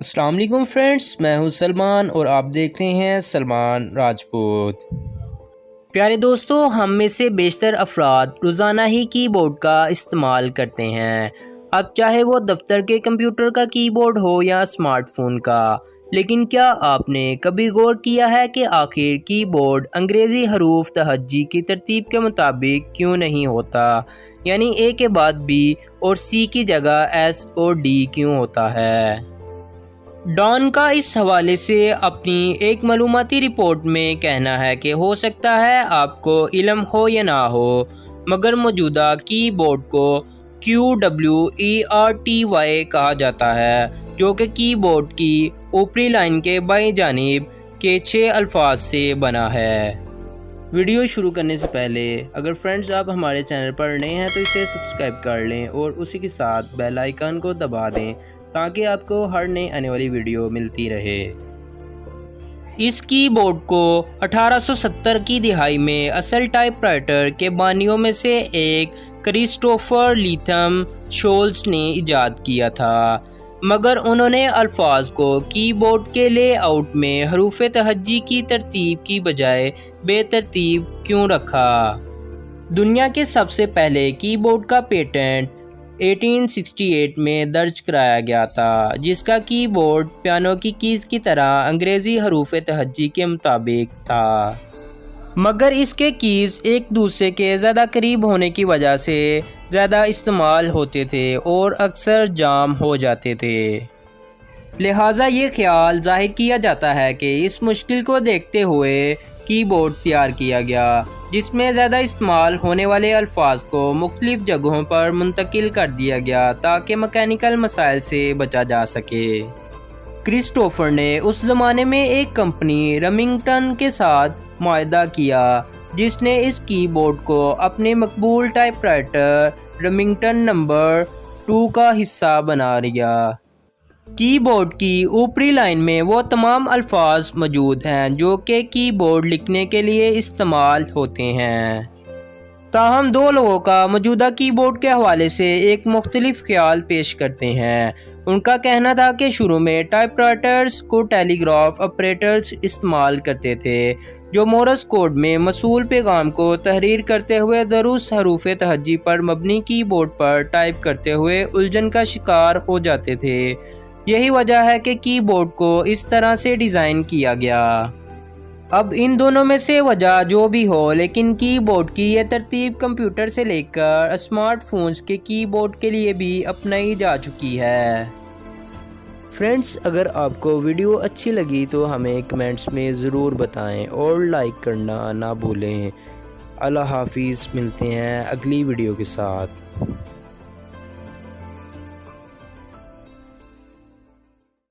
السلام علیکم فرینڈس، میں ہوں سلمان اور آپ دیکھ رہے ہیں سلمان راجپوت۔ پیارے دوستو، ہم میں سے بیشتر افراد روزانہ ہی کی بورڈ کا استعمال کرتے ہیں، اب چاہے وہ دفتر کے کمپیوٹر کا کی بورڈ ہو یا اسمارٹ فون کا۔ لیکن کیا آپ نے کبھی غور کیا ہے کہ آخر کی بورڈ انگریزی حروف تہجی کی ترتیب کے مطابق کیوں نہیں ہوتا؟ یعنی اے کے بعد بی اور سی کی جگہ ایس اور ڈی کیوں ہوتا ہے؟ ڈان کا اس حوالے سے اپنی ایک معلوماتی رپورٹ میں کہنا ہے کہ ہو سکتا ہے آپ کو علم ہو یا نہ ہو، مگر موجودہ کی بورڈ کو QWERTY کہا جاتا ہے، جو کہ کی بورڈ کی اوپری لائن کے بائیں جانب کے 6 الفاظ سے بنا ہے۔ ویڈیو شروع کرنے سے پہلے اگر فرینڈز آپ ہمارے چینل پر نئے ہیں تو اسے سبسکرائب کر لیں اور اسی کے ساتھ بیل آئیکن کو دبا دیں تاکہ آپ کو ہر نئی آنے والی ویڈیو ملتی رہے۔ اس کی بورڈ کو 1870 کی دہائی میں اصل ٹائپ رائٹر کے بانیوں میں سے ایک کرسٹوفر لیتھم شولز نے ایجاد کیا تھا، مگر انہوں نے الفاظ کو کی بورڈ کے لے آؤٹ میں حروف تہجی کی ترتیب کی بجائے بے ترتیب کیوں رکھا؟ دنیا کے سب سے پہلے کی بورڈ کا پیٹنٹ 1868 میں درج کرایا گیا تھا، جس کا کی بورڈ پیانو کی کیز کی طرح انگریزی حروف تہجی کے مطابق تھا، مگر اس کے کیز ایک دوسرے کے زیادہ قریب ہونے کی وجہ سے زیادہ استعمال ہوتے تھے اور اکثر جام ہو جاتے تھے۔ لہٰذا یہ خیال ظاہر کیا جاتا ہے کہ اس مشکل کو دیکھتے ہوئے کی بورڈ تیار کیا گیا، جس میں زیادہ استعمال ہونے والے الفاظ کو مختلف جگہوں پر منتقل کر دیا گیا تاکہ میکینیکل مسائل سے بچا جا سکے۔ کرسٹوفر نے اس زمانے میں ایک کمپنی رمنگٹن کے ساتھ معاہدہ کیا، جس نے اس کی بورڈ کو اپنے مقبول ٹائپ رائٹر رمنگٹن نمبر 2 کا حصہ بنا لیا۔ کی بورڈ کی اوپری لائن میں وہ تمام الفاظ موجود ہیں جو کہ کی بورڈ لکھنے کے لیے استعمال ہوتے ہیں۔ تاہم دو لوگوں کا موجودہ کی بورڈ کے حوالے سے ایک مختلف خیال پیش کرتے ہیں۔ ان کا کہنا تھا کہ شروع میں ٹائپ رائٹرز کو ٹیلی گراف آپریٹرز استعمال کرتے تھے، جو مورس کوڈ میں موصول پیغام کو تحریر کرتے ہوئے درست حروف تہجی پر مبنی کی بورڈ پر ٹائپ کرتے ہوئے الجھن کا شکار ہو جاتے تھے۔ یہی وجہ ہے کہ کی بورڈ کو اس طرح سے ڈیزائن کیا گیا۔ اب ان دونوں میں سے وجہ جو بھی ہو، لیکن کی بورڈ کی یہ ترتیب کمپیوٹر سے لے کر اسمارٹ فونز کے کی بورڈ کے لیے بھی اپنائی جا چکی ہے۔ فرینڈز، اگر آپ کو ویڈیو اچھی لگی تو ہمیں کمنٹس میں ضرور بتائیں اور لائک کرنا نہ بھولیں۔ اللہ حافظ، ملتے ہیں اگلی ویڈیو کے ساتھ۔